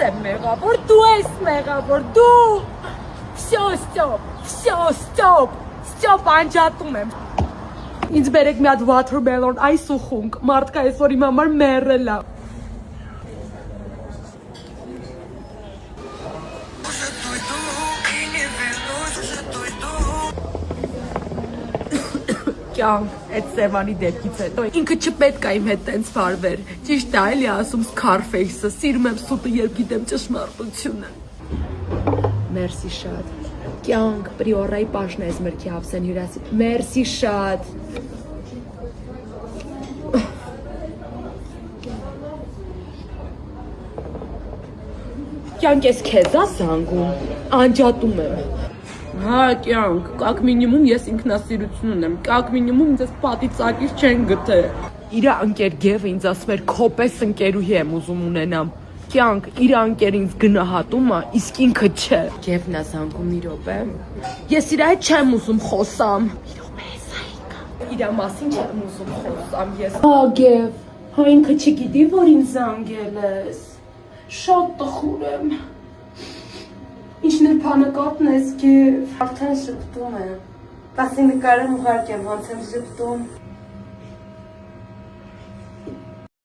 եմ մեղավոր, դու ես մեղավոր, դու։ Stop, անջատում եմ։ Ինձ բերեք մի հատ watermelon, այս ուխունք, մարդկա այսօր իմ համար մեռել է։ Կյանք, այդ Սևանի դեպքից հետո ինքը չպետք է իմ հետ տենց վարվեր, ճիշտ է էլի ասում Scarface-ը, սիրում եմ սուտը, երբ գիտեմ ճշմարտությունը։ Մերսի շատ, կյանք, պրիորայի պաշն ես մրքի հավսեն հյուրասի, մերսի շատ։ Կյանք ես քեզ ա զանգում, անջատում եմ։ Հա, կյանք, կակ մինիմում ես ինքնասիրություն ունեմ, կակ մինիմում ինձ ես պատի ծակից չեն գտե։ Իրա ընկեր Գևը ինձ ասում էր քոպես ընկերուհի եմ ուզում ունենամ։ Կյանք, իրա ընկեր ինձ գնահատում ա, իսկ ինքը չէ։ Գևն ա զանգում մի րոպե։ Ես իրա հետ չեմ ուզում խոսամ։ Մի րոպե, սա իկա։ Իրա մասին չեմ ուզում խոսամ ես։ Հա, Գև, հա ինքը չգիտի, որ ինձ զանգել ես։ Շատ տխուր եմ։ Ինչ նրբանկատն ես, Գև։ Արդեն շպտում եմ։ Բասի նկարեմ ուղարկեմ, ոնց եմ շպտում։